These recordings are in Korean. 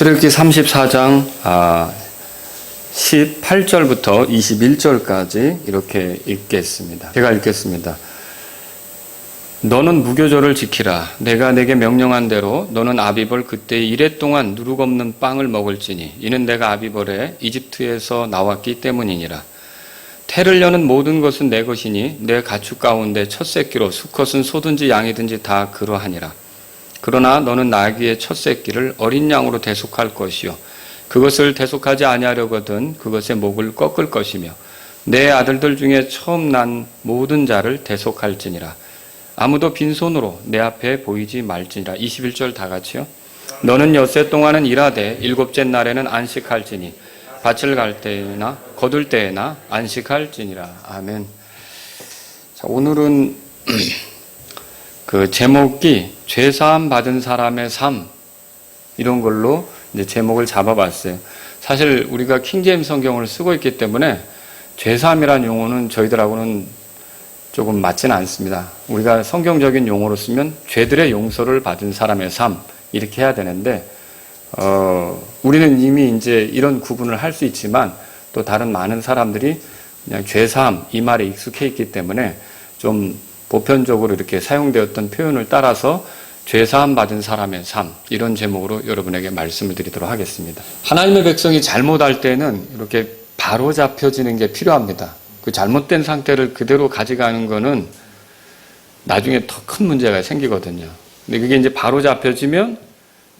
출애굽기 34장 18절부터 21절까지 이렇게 읽겠습니다. 제가 읽겠습니다. 너는 무교절을 지키라. 내가 내게 명령한 대로 너는 아비벌 그때 이레 동안 누룩 없는 빵을 먹을지니 이는 내가 아비벌에 이집트에서 나왔기 때문이니라. 태를 여는 모든 것은 내 것이니 내 가축 가운데 첫 새끼로 수컷은 소든지 양이든지 다 그러하니라. 그러나 너는 나귀의 첫 새끼를 어린 양으로 대속할 것이요 그것을 대속하지 아니하려거든 그것의 목을 꺾을 것이며 내 아들들 중에 처음 난 모든 자를 대속할지니라. 아무도 빈손으로 내 앞에 보이지 말지니라. 21절 다 같이요. 너는 엿새 동안은 일하되 일곱째 날에는 안식할지니 밭을 갈 때나 거둘 때나 안식할지니라. 아멘. 자, 오늘은 그 제목이 죄사함 받은 사람의 삶 이런 걸로 이제 제목을 잡아봤어요. 사실 우리가 킹제임스 성경을 쓰고 있기 때문에 죄사함이라는 용어는 저희들하고는 조금 맞지는 않습니다. 우리가 성경적인 용어로 쓰면 죄들의 용서를 받은 사람의 삶 이렇게 해야 되는데 우리는 이미 이제 이런 구분을 할 수 있지만 또 다른 많은 사람들이 그냥 죄사함 이 말에 익숙해 있기 때문에 좀 보편적으로 이렇게 사용되었던 표현을 따라서 죄사함 받은 사람의 삶 이런 제목으로 여러분에게 말씀을 드리도록 하겠습니다. 하나님의 백성이 잘못할 때는 이렇게 바로 잡혀지는 게 필요합니다. 그 잘못된 상태를 그대로 가져가는 거는 나중에 더 큰 문제가 생기거든요. 근데 그게 이제 바로 잡혀지면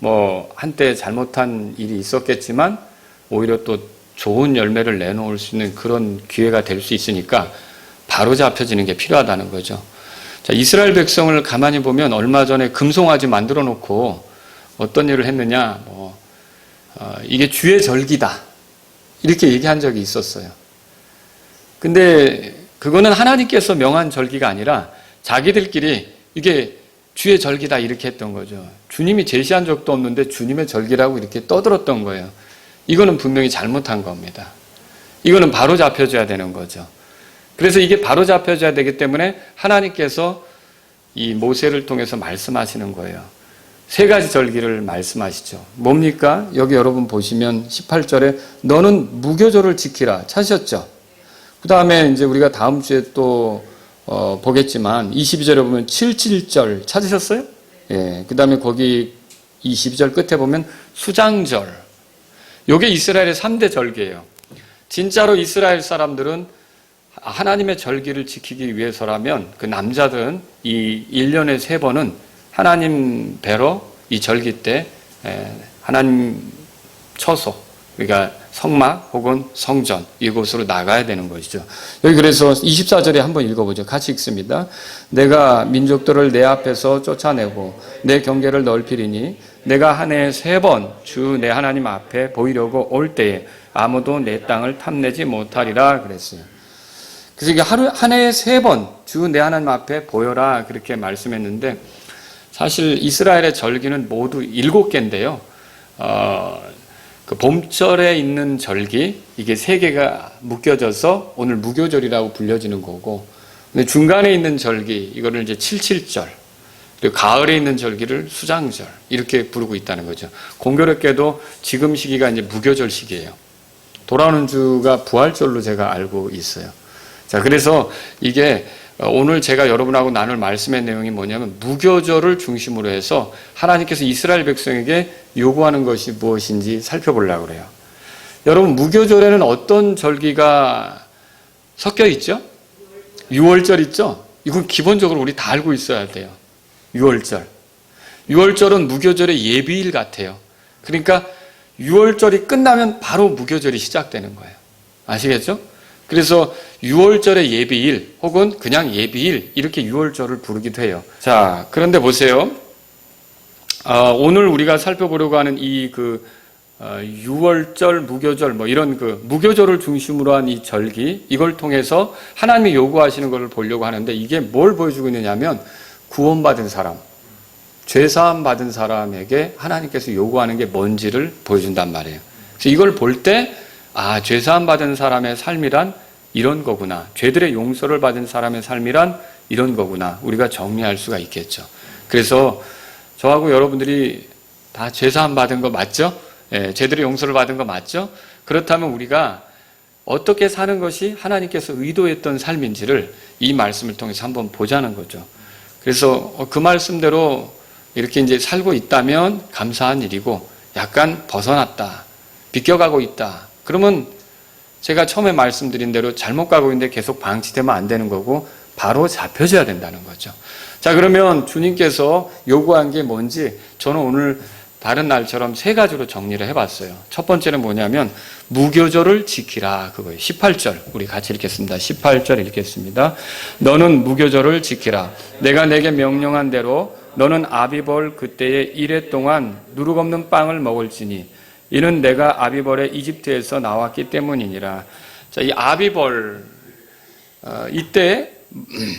뭐 한때 잘못한 일이 있었겠지만 오히려 또 좋은 열매를 내놓을 수 있는 그런 기회가 될 수 있으니까 바로 잡혀지는 게 필요하다는 거죠. 자, 이스라엘 백성을 가만히 보면 얼마 전에 금송아지 만들어 놓고 어떤 일을 했느냐, 이게 주의 절기다. 이렇게 얘기한 적이 있었어요. 근데 그거는 하나님께서 명한 절기가 아니라 자기들끼리 이게 주의 절기다 이렇게 했던 거죠. 주님이 제시한 적도 없는데 주님의 절기라고 이렇게 떠들었던 거예요. 이거는 분명히 잘못한 겁니다. 이거는 바로 잡혀줘야 되는 거죠. 그래서 이게 바로 잡혀져야 되기 때문에 하나님께서 이 모세를 통해서 말씀하시는 거예요. 세 가지 절기를 말씀하시죠. 뭡니까? 여기 여러분 보시면 18절에 너는 무교절을 지키라. 찾으셨죠? 그 다음에 이제 우리가 다음 주에 또 보겠지만 22절에 보면 77절 찾으셨어요? 예. 그 다음에 거기 22절 끝에 보면 수장절. 요게 이스라엘의 3대 절기예요. 진짜로 이스라엘 사람들은 하나님의 절기를 지키기 위해서라면 그 남자들은 이 1년에 3번은 하나님 뵈러 이 절기 때 하나님 처소 그러니까 성막 혹은 성전 이곳으로 나가야 되는 것이죠. 여기 그래서 24절에 한번 읽어보죠. 같이 읽습니다. 내가 민족들을 내 앞에서 쫓아내고 내 경계를 넓히리니 내가 한 해에 3번 주 내 하나님 앞에 보이려고 올 때에 아무도 내 땅을 탐내지 못하리라 그랬어요. 그래서 이게 한 해에 3번 주 내 하나님 앞에 보여라 그렇게 말씀했는데 사실 이스라엘의 절기는 모두 7개인데요. 그 봄철에 있는 절기 이게 3개가 묶여져서 오늘 무교절이라고 불려지는 거고 근데 중간에 있는 절기 이거를 이제 77절 그리고 가을에 있는 절기를 수장절 이렇게 부르고 있다는 거죠. 공교롭게도 지금 시기가 이제 무교절 시기예요. 돌아오는 주가 부활절로 제가 알고 있어요. 자, 그래서 이게 오늘 제가 여러분하고 나눌 말씀의 내용이 뭐냐면 무교절을 중심으로 해서 하나님께서 이스라엘 백성에게 요구하는 것이 무엇인지 살펴보려고 그래요. 여러분 무교절에는 어떤 절기가 섞여 있죠? 유월절 있죠? 이건 기본적으로 우리 다 알고 있어야 돼요. 유월절. 유월절은 무교절의 예비일 같아요. 그러니까 유월절이 끝나면 바로 무교절이 시작되는 거예요. 아시겠죠? 그래서 유월절의 예비일 혹은 그냥 예비일 이렇게 유월절을 부르기도 해요. 자, 그런데 보세요. 오늘 우리가 살펴보려고 하는 이 유월절, 무교절 이런 무교절을 중심으로 한 이 절기 이걸 통해서 하나님이 요구하시는 것을 보려고 하는데 이게 뭘 보여주고 있느냐면 구원받은 사람, 죄사함 받은 사람에게 하나님께서 요구하는 게 뭔지를 보여준단 말이에요. 그래서 이걸 볼 때 죄사함 받은 사람의 삶이란 이런 거구나. 죄들의 용서를 받은 사람의 삶이란 이런 거구나. 우리가 정리할 수가 있겠죠. 그래서 저하고 여러분들이 다 죄사함 받은 거 맞죠? 제대로 용서를 받은 거 맞죠? 그렇다면 우리가 어떻게 사는 것이 하나님께서 의도했던 삶인지를 이 말씀을 통해서 한번 보자는 거죠. 그래서 그 말씀대로 이렇게 이제 살고 있다면 감사한 일이고, 약간 벗어났다, 비껴가고 있다, 그러면 제가 처음에 말씀드린 대로 잘못 가고 있는데 계속 방치되면 안 되는 거고, 바로 잡혀져야 된다는 거죠. 자, 그러면 주님께서 요구한 게 뭔지 저는 오늘 다른 날처럼 세 가지로 정리를 해봤어요. 첫 번째는 뭐냐면 무교절을 지키라, 그거예요. 18절 우리 같이 읽겠습니다. 18절 읽겠습니다. 너는 무교절을 지키라. 내가 내게 명령한 대로 너는 아비벌 그때에 1해 동안 누룩 없는 빵을 먹을지니 이는 내가 아비벌에 이집트에서 나왔기 때문이니라. 자, 이 아비벌, 이때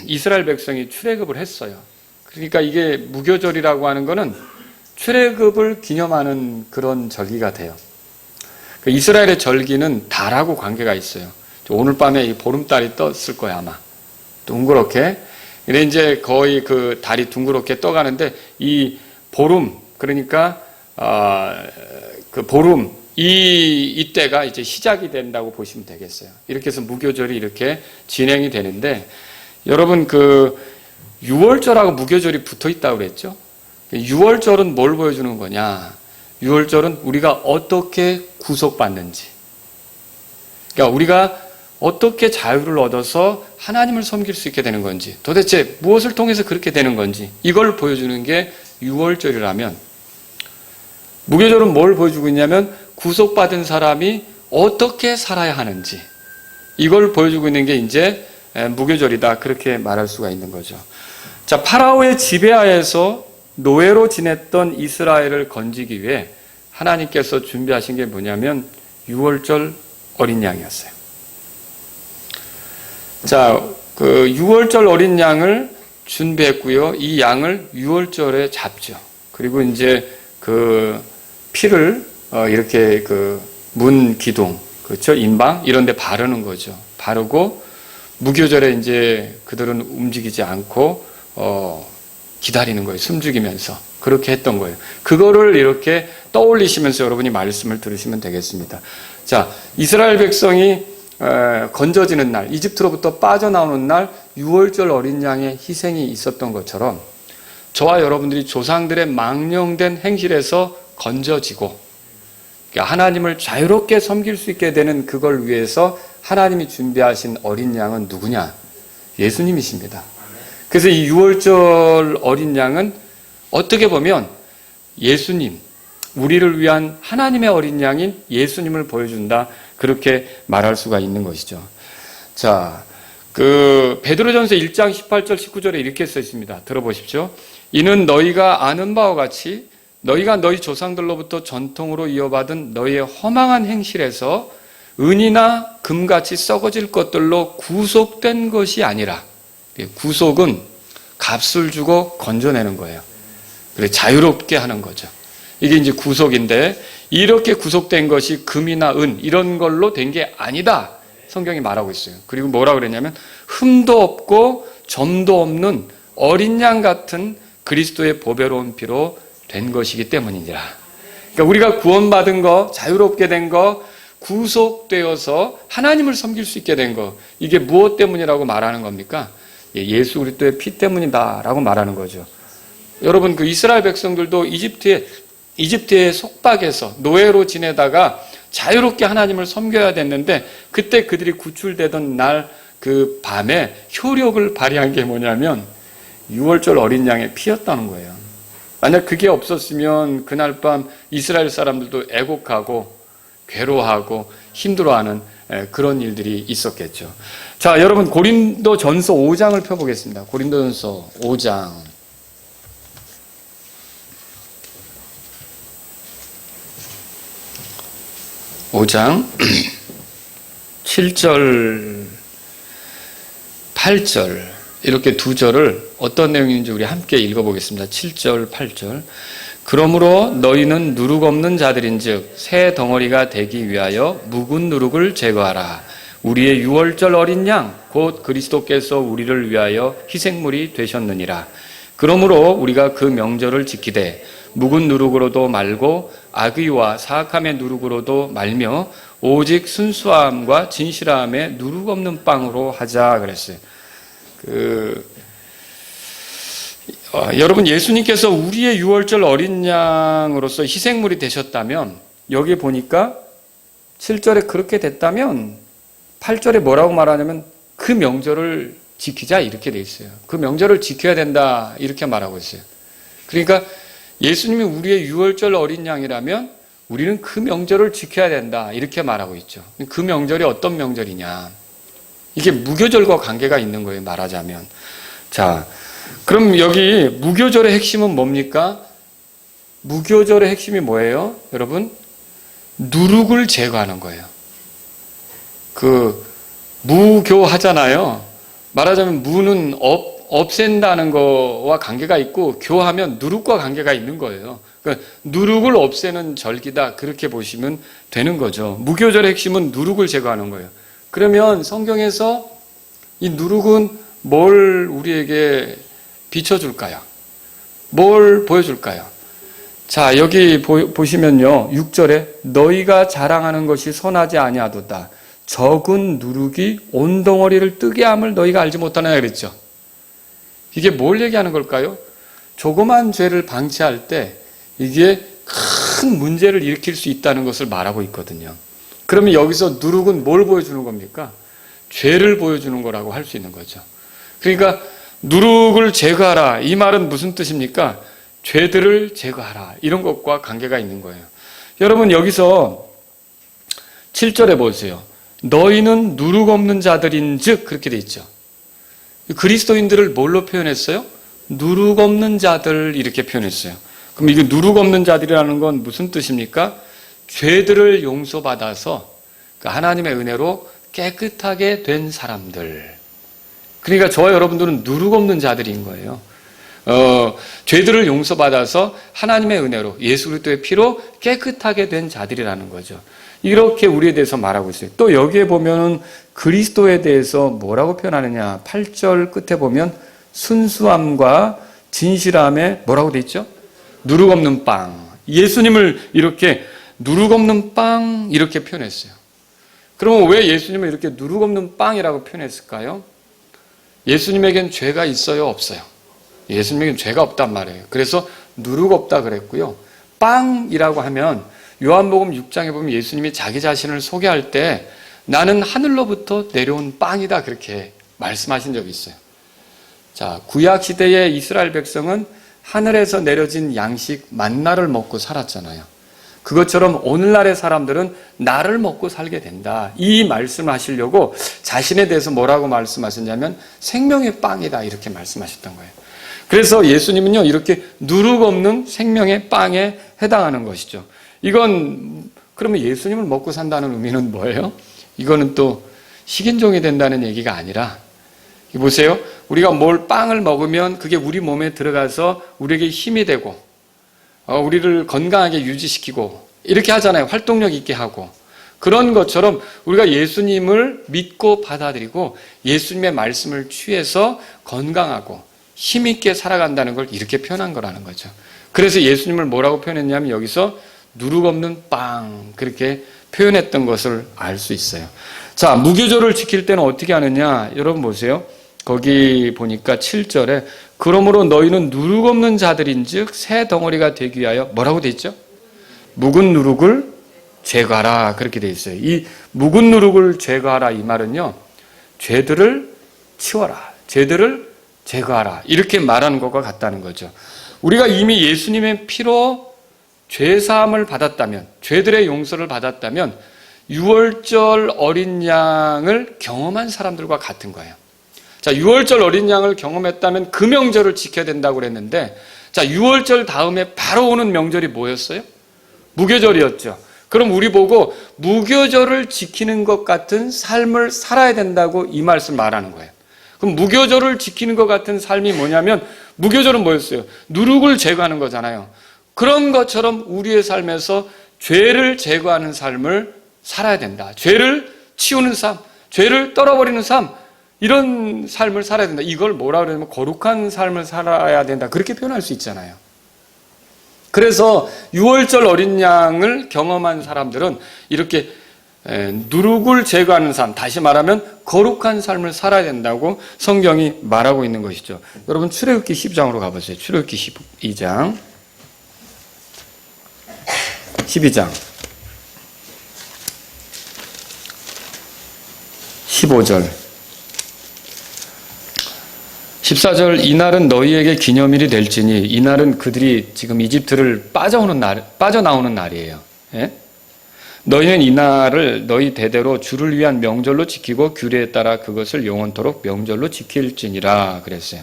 이스라엘 백성이 출애굽을 했어요. 그러니까 이게 무교절이라고 하는 거는 출애굽을 기념하는 그런 절기가 돼요. 이스라엘의 절기는 달하고 관계가 있어요. 오늘 밤에 이 보름달이 떴을 거예요, 아마. 둥그렇게. 근데 이제 거의 그 달이 둥그렇게 떠가는데 이 보름, 그러니까 그 보름, 이때가 이제 시작이 된다고 보시면 되겠어요. 이렇게 해서 무교절이 이렇게 진행이 되는데, 여러분 그 6월절하고 무교절이 붙어 있다고 그랬죠? 6월절은 뭘 보여주는 거냐? 6월절은 우리가 어떻게 구속받는지, 그러니까 우리가 어떻게 자유를 얻어서 하나님을 섬길 수 있게 되는 건지, 도대체 무엇을 통해서 그렇게 되는 건지, 이걸 보여주는 게 6월절이라면, 무교절은 뭘 보여주고 있냐면 구속받은 사람이 어떻게 살아야 하는지, 이걸 보여주고 있는 게 이제 무교절이다, 그렇게 말할 수가 있는 거죠. 자, 파라오의 지배하에서 노예로 지냈던 이스라엘을 건지기 위해 하나님께서 준비하신 게 뭐냐면 6월절 어린 양이었어요. 자, 그 6월절 어린 양을 준비했고요. 이 양을 6월절에 잡죠. 그리고 이제 그 피를 이렇게 그 문 기둥, 그렇죠? 인방 이런 데 바르는 거죠. 바르고 무교절에 이제 그들은 움직이지 않고 기다리는 거예요. 숨죽이면서. 그렇게 했던 거예요. 그거를 이렇게 떠올리시면서 여러분이 말씀을 들으시면 되겠습니다. 자, 이스라엘 백성이 건져지는 날, 이집트로부터 빠져나오는 날 6월절 어린 양의 희생이 있었던 것처럼 저와 여러분들이 조상들의 망령된 행실에서 건져지고, 그러니까 하나님을 자유롭게 섬길 수 있게 되는 그걸 위해서 하나님이 준비하신 어린 양은 누구냐? 예수님이십니다. 그래서 이 6월절 어린 양은 어떻게 보면 예수님, 우리를 위한 하나님의 어린 양인 예수님을 보여준다, 그렇게 말할 수가 있는 것이죠. 자, 그 베드로전서 1장 18절 19절에 이렇게 써 있습니다. 들어보십시오. 이는 너희가 아는 바와 같이 너희가 너희 조상들로부터 전통으로 이어받은 너희의 허망한 행실에서 은이나 금같이 썩어질 것들로 구속된 것이 아니라, 구속은 값을 주고 건져내는 거예요. 그래, 자유롭게 하는 거죠. 이게 이제 구속인데, 이렇게 구속된 것이 금이나 은 이런 걸로 된 게 아니다, 성경이 말하고 있어요. 그리고 뭐라고 그랬냐면 흠도 없고 점도 없는 어린 양 같은 그리스도의 보배로운 피로 된 것이기 때문이니라. 그러니까 우리가 구원받은 거, 자유롭게 된 거, 구속되어서 하나님을 섬길 수 있게 된 거, 이게 무엇 때문이라고 말하는 겁니까? 예수 그리스도의 피 때문이다라고 말하는 거죠. 여러분, 그 이스라엘 백성들도 이집트의 속박에서 노예로 지내다가 자유롭게 하나님을 섬겨야 됐는데, 그때 그들이 구출되던 날 그 밤에 효력을 발휘한 게 뭐냐면 6월절 어린 양의 피였다는 거예요. 만약 그게 없었으면 그날 밤 이스라엘 사람들도 애곡하고 괴로워하고 힘들어하는 그런 일들이 있었겠죠. 자, 여러분 고린도전서 5장을 펴보겠습니다. 고린도전서 5장. 5장 7절 8절 이렇게 두 절을 어떤 내용인지 우리 함께 읽어보겠습니다. 7절 8절. 그러므로 너희는 누룩 없는 자들인즉 새 덩어리가 되기 위하여 묵은 누룩을 제거하라. 우리의 6월절 어린 양 곧 그리스도께서 우리를 위하여 희생물이 되셨느니라. 그러므로 우리가 그 명절을 지키되 묵은 누룩으로도 말고 악의와 사악함의 누룩으로도 말며 오직 순수함과 진실함의 누룩 없는 빵으로 하자 그랬어요. 여러분, 예수님께서 우리의 유월절 어린 양으로서 희생물이 되셨다면, 여기 보니까 7절에 그렇게 됐다면 8절에 뭐라고 말하냐면 그 명절을 지키자 이렇게 돼 있어요. 그 명절을 지켜야 된다 이렇게 말하고 있어요. 그러니까 예수님이 우리의 유월절 어린 양이라면 우리는 그 명절을 지켜야 된다 이렇게 말하고 있죠. 그 명절이 어떤 명절이냐, 이게 무교절과 관계가 있는 거예요, 말하자면. 자, 그럼 여기 무교절의 핵심은 뭡니까? 무교절의 핵심이 뭐예요? 여러분, 누룩을 제거하는 거예요. 무교하잖아요. 말하자면 무는 없앤다는 거와 관계가 있고, 교하면 누룩과 관계가 있는 거예요. 그러니까 누룩을 없애는 절기다 그렇게 보시면 되는 거죠. 무교절의 핵심은 누룩을 제거하는 거예요. 그러면 성경에서 이 누룩은 뭘 우리에게 비춰줄까요? 뭘 보여줄까요? 자, 여기 보시면요, 6절에 너희가 자랑하는 것이 선하지 아니하도다. 적은 누룩이 온 덩어리를 뜨게 함을 너희가 알지 못하느냐 그랬죠. 이게 뭘 얘기하는 걸까요? 조그만 죄를 방치할 때 이게 큰 문제를 일으킬 수 있다는 것을 말하고 있거든요. 그러면 여기서 누룩은 뭘 보여주는 겁니까? 죄를 보여주는 거라고 할 수 있는 거죠. 그러니까 누룩을 제거하라, 이 말은 무슨 뜻입니까? 죄들을 제거하라, 이런 것과 관계가 있는 거예요. 여러분, 여기서 7절에 보세요. 너희는 누룩 없는 자들인즉, 그렇게 돼 있죠. 그리스도인들을 뭘로 표현했어요? 누룩 없는 자들 이렇게 표현했어요. 그럼 이게 누룩 없는 자들이라는 건 무슨 뜻입니까? 죄들을 용서받아서 하나님의 은혜로 깨끗하게 된 사람들. 그러니까 저와 여러분들은 누룩 없는 자들인 거예요. 죄들을 용서받아서 하나님의 은혜로 예수 그리스도의 피로 깨끗하게 된 자들이라는 거죠. 이렇게 우리에 대해서 말하고 있어요. 또 여기에 보면은 그리스도에 대해서 뭐라고 표현하느냐, 8절 끝에 보면 순수함과 진실함에 뭐라고 돼 있죠? 누룩 없는 빵. 예수님을 이렇게 누룩 없는 빵 이렇게 표현했어요. 그러면 왜 예수님을 이렇게 누룩 없는 빵이라고 표현했을까요? 예수님에겐 죄가 있어요, 없어요? 예수님에겐 죄가 없단 말이에요. 그래서 누룩 없다 그랬고요. 빵이라고 하면 요한복음 6장에 보면 예수님이 자기 자신을 소개할 때 나는 하늘로부터 내려온 빵이다 그렇게 말씀하신 적이 있어요. 자, 구약 시대의 이스라엘 백성은 하늘에서 내려진 양식 만나를 먹고 살았잖아요. 그것처럼 오늘날의 사람들은 나를 먹고 살게 된다, 이 말씀을 하시려고 자신에 대해서 뭐라고 말씀하셨냐면 생명의 빵이다 이렇게 말씀하셨던 거예요. 그래서 예수님은요, 이렇게 누룩 없는 생명의 빵에 해당하는 것이죠. 이건 그러면 예수님을 먹고 산다는 의미는 뭐예요? 이거는 또 식인종이 된다는 얘기가 아니라, 보세요, 우리가 빵을 먹으면 그게 우리 몸에 들어가서 우리에게 힘이 되고 우리를 건강하게 유지시키고 이렇게 하잖아요. 활동력 있게 하고. 그런 것처럼 우리가 예수님을 믿고 받아들이고 예수님의 말씀을 취해서 건강하고 힘있게 살아간다는 걸 이렇게 표현한 거라는 거죠. 그래서 예수님을 뭐라고 표현했냐면 여기서 누룩 없는 빵 그렇게 표현했던 것을 알 수 있어요. 자, 무교절을 지킬 때는 어떻게 하느냐, 여러분 보세요. 거기 보니까 7절에 그러므로 너희는 누룩 없는 자들인즉 새 덩어리가 되기 위하여 뭐라고 돼 있죠? 묵은 누룩을 제거하라 그렇게 돼 있어요. 이 묵은 누룩을 제거하라 이 말은요, 죄들을 치워라, 죄들을 제거하라 이렇게 말하는 것과 같다는 거죠. 우리가 이미 예수님의 피로 죄사함을 받았다면, 죄들의 용서를 받았다면 유월절 어린 양을 경험한 사람들과 같은 거예요. 자, 유월절 어린 양을 경험했다면 그 명절을 지켜야 된다고 그랬는데, 자, 유월절 다음에 바로 오는 명절이 뭐였어요? 무교절이었죠. 그럼 우리 보고 무교절을 지키는 것 같은 삶을 살아야 된다고 이 말씀 말하는 거예요. 그럼 무교절을 지키는 것 같은 삶이 뭐냐면, 무교절은 뭐였어요? 누룩을 제거하는 거잖아요. 그런 것처럼 우리의 삶에서 죄를 제거하는 삶을 살아야 된다. 죄를 치우는 삶, 죄를 떨어버리는 삶, 이런 삶을 살아야 된다. 이걸 뭐라 그러냐면 거룩한 삶을 살아야 된다. 그렇게 표현할 수 있잖아요. 그래서 6월절 어린 양을 경험한 사람들은 이렇게 누룩을 제거하는 삶, 다시 말하면 거룩한 삶을 살아야 된다고 성경이 말하고 있는 것이죠. 여러분 출애굽기 12장으로 가보세요. 출애굽기 12장 12장 15절 14절 이날은 너희에게 기념일이 될지니 이날은 그들이 지금 이집트를 빠져나오는 날이에요. 예? 너희는 이날을 너희 대대로 주를 위한 명절로 지키고 규례에 따라 그것을 영원토록 명절로 지킬지니라 그랬어요.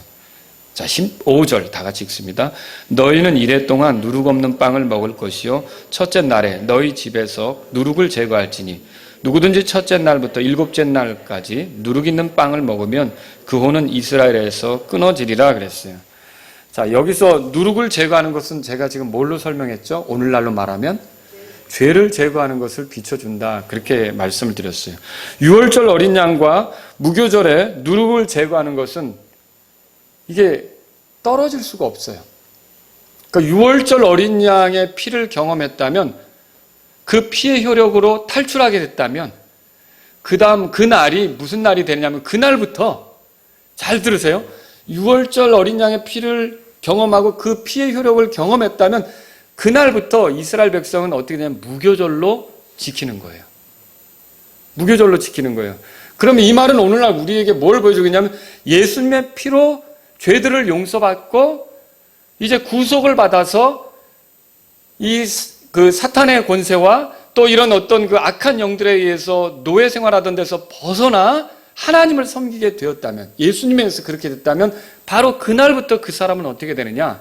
자, 15절 다 같이 읽습니다. 너희는 이래 동안 누룩 없는 빵을 먹을 것이요 첫째 날에 너희 집에서 누룩을 제거할지니 누구든지 첫째 날부터 일곱째 날까지 누룩 있는 빵을 먹으면 그 호는 이스라엘에서 끊어지리라 그랬어요. 자, 여기서 누룩을 제거하는 것은 제가 지금 뭘로 설명했죠? 오늘날로 말하면 죄를 제거하는 것을 비춰준다. 그렇게 말씀을 드렸어요. 6월절 어린 양과 무교절에 누룩을 제거하는 것은 이게 떨어질 수가 없어요. 그러니까 6월절 어린 양의 피를 경험했다면 그 피의 효력으로 탈출하게 됐다면 그 다음 그 날이 무슨 날이 되냐면 그날부터 잘 들으세요. 6월절 어린 양의 피를 경험하고 그 피의 효력을 경험했다면 그날부터 이스라엘 백성은 어떻게 되냐면 무교절로 지키는 거예요. 무교절로 지키는 거예요. 그러면 이 말은 오늘날 우리에게 뭘 보여주겠냐면 예수님의 피로 죄들을 용서받고 이제 구속을 받아서 그 사탄의 권세와 또 이런 어떤 그 악한 영들에 의해서 노예 생활하던 데서 벗어나 하나님을 섬기게 되었다면, 예수님에서 그렇게 됐다면 바로 그날부터 그 사람은 어떻게 되느냐?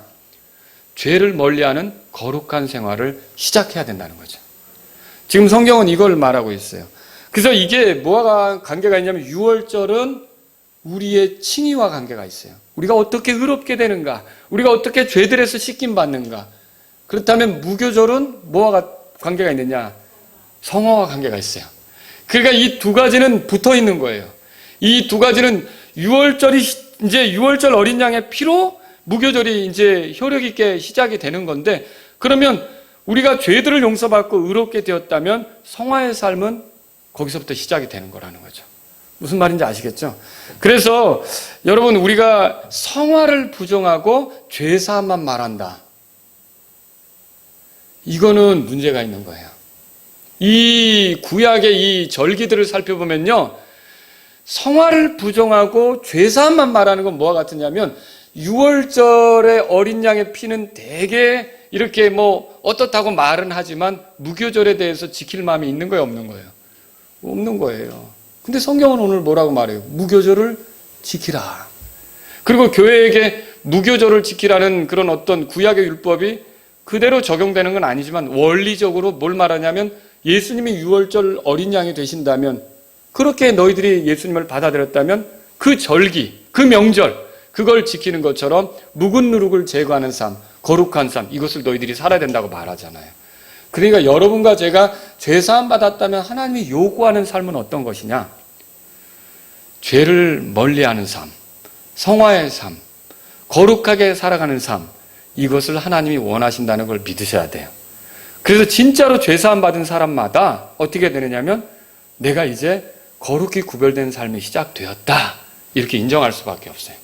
죄를 멀리하는 거룩한 생활을 시작해야 된다는 거죠. 지금 성경은 이걸 말하고 있어요. 그래서 이게 뭐와 관계가 있냐면 6월절은 우리의 칭의와 관계가 있어요. 우리가 어떻게 의롭게 되는가? 우리가 어떻게 죄들에서 씻김 받는가? 그렇다면 무교절은 뭐와 관계가 있느냐? 성화와 관계가 있어요. 그러니까 이 두 가지는 붙어 있는 거예요. 이 두 가지는 6월절이 이제 6월절 어린 양의 피로 무교절이 이제 효력 있게 시작이 되는 건데, 그러면 우리가 죄들을 용서받고 의롭게 되었다면 성화의 삶은 거기서부터 시작이 되는 거라는 거죠. 무슨 말인지 아시겠죠? 그래서 여러분, 우리가 성화를 부정하고 죄사함만 말한다. 이거는 문제가 있는 거예요. 이 구약의 이 절기들을 살펴보면요, 성화를 부정하고 죄사함만 말하는 건 뭐와 같으냐면 6월절의 어린 양의 피는 되게 이렇게 뭐 어떻다고 말은 하지만 무교절에 대해서 지킬 마음이 있는 거예요, 없는 거예요? 없는 거예요. 근데 성경은 오늘 뭐라고 말해요? 무교절을 지키라. 그리고 교회에게 무교절을 지키라는 그런 어떤 구약의 율법이 그대로 적용되는 건 아니지만 원리적으로 뭘 말하냐면 예수님이 6월절 어린 양이 되신다면, 그렇게 너희들이 예수님을 받아들였다면 그 절기, 그 명절, 그걸 지키는 것처럼 묵은 누룩을 제거하는 삶, 거룩한 삶, 이것을 너희들이 살아야 된다고 말하잖아요. 그러니까 여러분과 제가 죄사함 받았다면 하나님이 요구하는 삶은 어떤 것이냐? 죄를 멀리하는 삶, 성화의 삶, 거룩하게 살아가는 삶, 이것을 하나님이 원하신다는 걸 믿으셔야 돼요. 그래서 진짜로 죄사함 받은 사람마다 어떻게 되느냐면 내가 이제 거룩히 구별된 삶이 시작되었다, 이렇게 인정할 수밖에 없어요.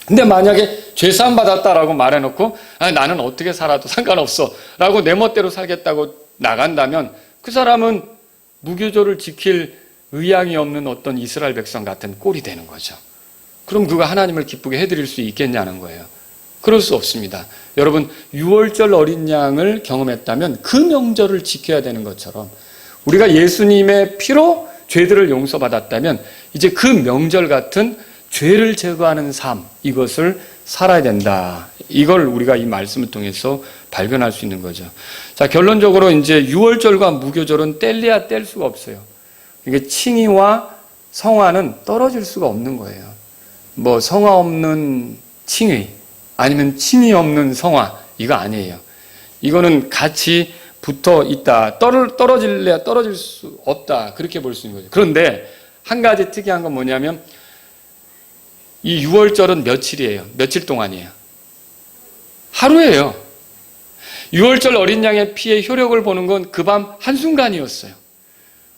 근데 만약에 죄사함 받았다라고 말해놓고 나는 어떻게 살아도 상관없어 라고 내 멋대로 살겠다고 나간다면 그 사람은 무교절을 지킬 의향이 없는 어떤 이스라엘 백성 같은 꼴이 되는 거죠. 그럼 그가 하나님을 기쁘게 해드릴 수 있겠냐는 거예요. 그럴 수 없습니다. 여러분, 6월절 어린 양을 경험했다면 그 명절을 지켜야 되는 것처럼 우리가 예수님의 피로 죄들을 용서받았다면 이제 그 명절 같은 죄를 제거하는 삶, 이것을 살아야 된다. 이걸 우리가 이 말씀을 통해서 발견할 수 있는 거죠. 자, 결론적으로 이제 6월절과 무교절은 뗄래야 뗄 수가 없어요. 이게 칭의와 성화는 떨어질 수가 없는 거예요. 뭐 성화 없는 칭의, 아니면 칭의 없는 성화, 이거 아니에요. 이거는 같이 붙어 있다. 떨어질래야 떨어질 수 없다. 그렇게 볼 수 있는 거죠. 그런데 한 가지 특이한 건 뭐냐면 이 6월절은 며칠이에요? 며칠 동안이에요? 하루예요. 6월절 어린 양의 피의 효력을 보는 건 그 밤 한순간이었어요.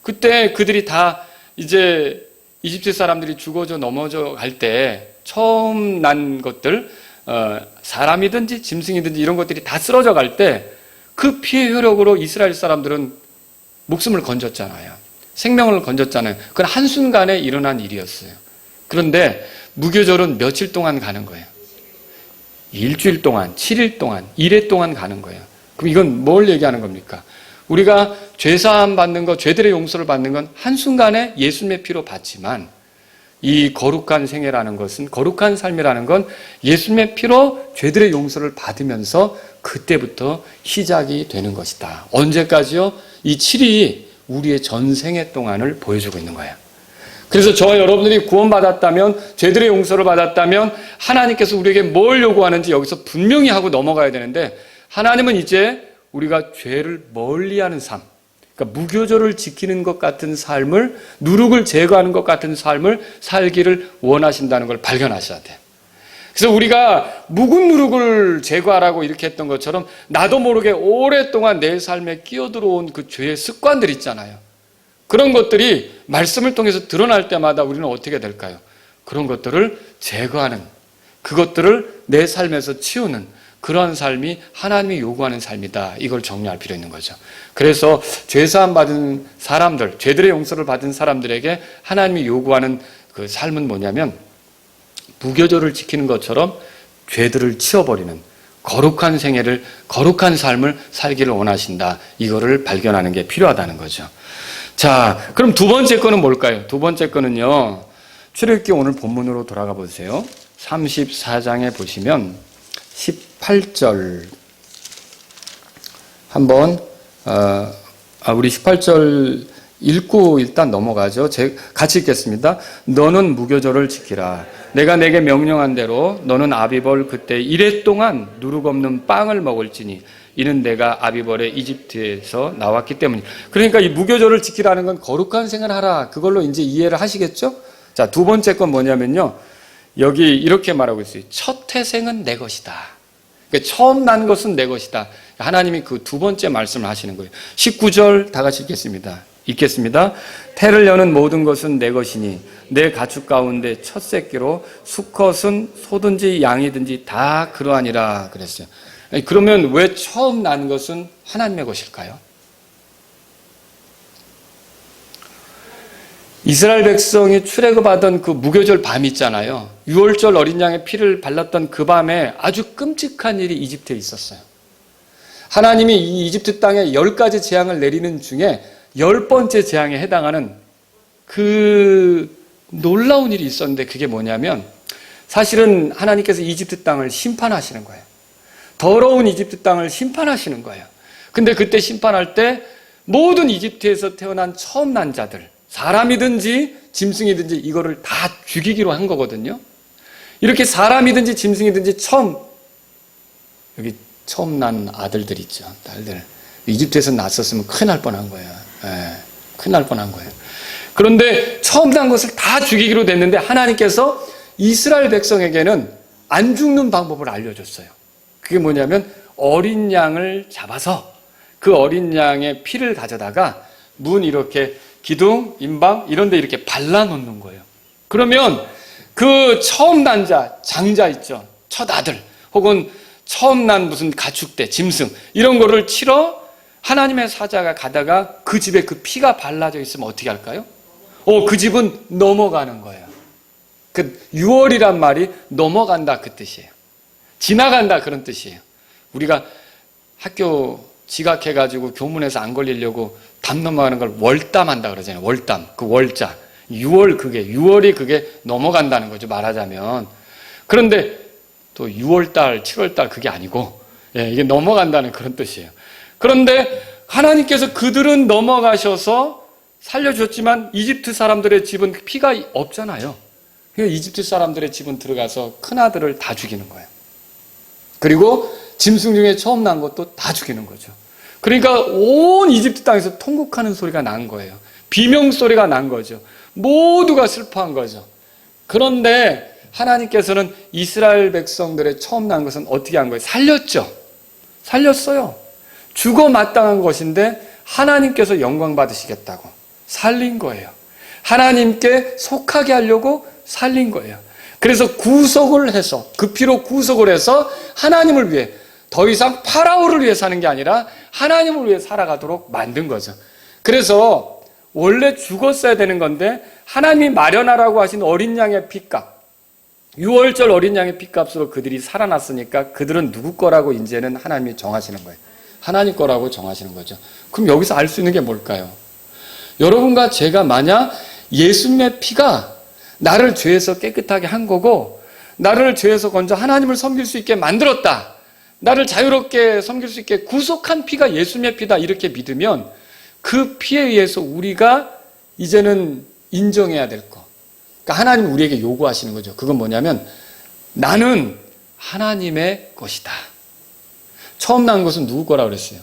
그때 그들이 다 이제 이집트 사람들이 죽어져 넘어져 갈 때 처음 난 것들, 사람이든지 짐승이든지 이런 것들이 다 쓰러져 갈 때 그 피의 효력으로 이스라엘 사람들은 목숨을 건졌잖아요. 생명을 건졌잖아요. 그건 한순간에 일어난 일이었어요. 그런데 무교절은 며칠 동안 가는 거예요. 일주일 동안, 7일 동안, 1회 동안 가는 거예요. 그럼 이건 뭘 얘기하는 겁니까? 우리가 죄사함 받는 것, 죄들의 용서를 받는 건 한순간에 예수님의 피로 받지만 이 거룩한 생애라는 것은, 거룩한 삶이라는 건 예수님의 피로 죄들의 용서를 받으면서 그때부터 시작이 되는 것이다. 언제까지요? 이 7일이 우리의 전생애 동안을 보여주고 있는 거예요. 그래서 저와 여러분들이 구원받았다면, 죄들의 용서를 받았다면 하나님께서 우리에게 뭘 요구하는지 여기서 분명히 하고 넘어가야 되는데, 하나님은 이제 우리가 죄를 멀리하는 삶, 그러니까 무교절을 지키는 것 같은 삶을, 누룩을 제거하는 것 같은 삶을 살기를 원하신다는 걸 발견하셔야 돼요. 그래서 우리가 묵은 누룩을 제거하라고 이렇게 했던 것처럼 나도 모르게 오랫동안 내 삶에 끼어들어온 그 죄의 습관들 있잖아요. 그런 것들이 말씀을 통해서 드러날 때마다 우리는 어떻게 될까요? 그런 것들을 제거하는, 그것들을 내 삶에서 치우는 그러한 삶이 하나님이 요구하는 삶이다. 이걸 정리할 필요 있는 거죠. 그래서 죄사함 받은 사람들, 죄들의 용서를 받은 사람들에게 하나님이 요구하는 그 삶은 뭐냐면 무교절을 지키는 것처럼 죄들을 치워버리는 거룩한 생애를, 거룩한 삶을 살기를 원하신다. 이거를 발견하는 게 필요하다는 거죠. 자, 그럼 두 번째 거는 뭘까요? 두 번째 거는요, 출애굽기 오늘 본문으로 돌아가 보세요. 34장에 보시면 18절 한번 우리 18절 읽고 일단 넘어가죠. 같이 읽겠습니다. 너는 무교절을 지키라. 내가 내게 명령한 대로 너는 아비벌 그때 1회 동안 누룩 없는 빵을 먹을지니 이는 내가 아비벌의 이집트에서 나왔기 때문이다. 그러니까 이 무교절을 지키라는 건 거룩한 생활을 하라. 그걸로 이제 이해를 하시겠죠? 자, 두 번째 건 뭐냐면요. 여기 이렇게 말하고 있어요. 첫 태생은 내 것이다. 그러니까 처음 난 것은 내 것이다. 하나님이 그 두 번째 말씀을 하시는 거예요. 19절 다 같이 읽겠습니다. 태를 여는 모든 것은 내 것이니 내 가축 가운데 첫 새끼로 수컷은 소든지 양이든지 다 그러하니라 그랬어요. 그러면 왜 처음 난 것은 하나님의 것일까요? 이스라엘 백성이 출애굽하던 그 무교절 밤 있잖아요. 6월절 어린 양의 피를 발랐던 그 밤에 아주 끔찍한 일이 이집트에 있었어요. 하나님이 이 이집트 땅에 10가지 재앙을 내리는 중에 10번째 재앙에 해당하는 그 놀라운 일이 있었는데 그게 뭐냐면 사실은 하나님께서 이집트 땅을 심판하시는 거예요. 더러운 이집트 땅을 심판하시는 거예요. 근데 그때 심판할 때 모든 이집트에서 태어난 처음 난 자들, 사람이든지 짐승이든지 이거를 다 죽이기로 한 거거든요. 이렇게 사람이든지 짐승이든지 여기 처음 난 아들들 있죠. 딸들. 이집트에서 났었으면 큰일 날 뻔한 거예요. 큰일 날 뻔한 거예요. 그런데 처음 난 것을 다 죽이기로 됐는데 하나님께서 이스라엘 백성에게는 안 죽는 방법을 알려줬어요. 그게 뭐냐면 어린 양을 잡아서 그 어린 양의 피를 가져다가 문 이렇게 기둥, 임방 이런 데 이렇게 발라놓는 거예요. 그러면 그 처음 난 자, 장자 있죠. 첫 아들 혹은 처음 난 무슨 가축대, 짐승 이런 거를 치러 하나님의 사자가 가다가 그 집에 그 피가 발라져 있으면 어떻게 할까요? 그 집은 넘어가는 거예요. 그 6월이란 말이 넘어간다 그 뜻이에요. 지나간다 그런 뜻이에요. 우리가 학교 지각해가지고 교문에서 안 걸리려고 담 넘어가는 걸 월담한다 그러잖아요. 월담, 그 월자. 6월이 그게 넘어간다는 거죠. 말하자면. 그런데 또 6월달, 7월달 그게 아니고 이게 넘어간다는 그런 뜻이에요. 그런데 하나님께서 그들은 넘어가셔서 살려주셨지만 이집트 사람들의 집은 피가 없잖아요. 그러니까 이집트 사람들의 집은 들어가서 큰아들을 다 죽이는 거예요. 그리고 짐승 중에 처음 난 것도 다 죽이는 거죠. 그러니까 온 이집트 땅에서 통곡하는 소리가 난 거예요. 비명 소리가 난 거죠. 모두가 슬퍼한 거죠. 그런데 하나님께서는 이스라엘 백성들의 처음 난 것은 어떻게 한 거예요? 살렸죠. 살렸어요. 죽어 마땅한 것인데 하나님께서 영광 받으시겠다고 살린 거예요. 하나님께 속하게 하려고 살린 거예요. 그래서 구속을 해서, 그 피로 구속을 해서 하나님을 위해, 더 이상 파라오를 위해 사는 게 아니라 하나님을 위해 살아가도록 만든 거죠. 그래서 원래 죽었어야 되는 건데 하나님이 마련하라고 하신 어린 양의 핏값, 6월절 어린 양의 핏값으로 그들이 살아났으니까 그들은 누구 거라고 이제는 하나님이 정하시는 거예요. 하나님 거라고 정하시는 거죠. 그럼 여기서 알 수 있는 게 뭘까요? 여러분과 제가 만약 예수님의 피가 나를 죄에서 깨끗하게 한 거고 나를 죄에서 건져 하나님을 섬길 수 있게 만들었다, 나를 자유롭게 섬길 수 있게 구속한 피가 예수님의 피다, 이렇게 믿으면 그 피에 의해서 우리가 이제는 인정해야 될 거, 그러니까 하나님이 우리에게 요구하시는 거죠. 그건 뭐냐면 나는 하나님의 것이다. 처음 난 것은 누구 거라고 그랬어요?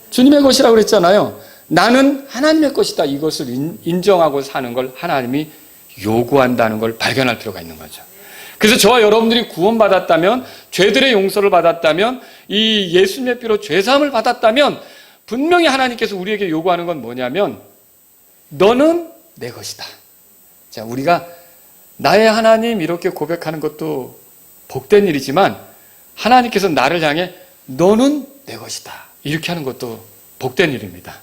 주님의 것이라고 그랬잖아요. 나는 하나님의 것이다. 이것을 인정하고 사는 걸 하나님이 요구한다는 걸 발견할 필요가 있는 거죠. 그래서 저와 여러분들이 구원받았다면, 죄들의 용서를 받았다면, 이 예수님의 피로 죄사함을 받았다면 분명히 하나님께서 우리에게 요구하는 건 뭐냐면 너는 내 것이다. 자, 우리가 나의 하나님 이렇게 고백하는 것도 복된 일이지만 하나님께서 나를 향해 너는 내 것이다 이렇게 하는 것도 복된 일입니다.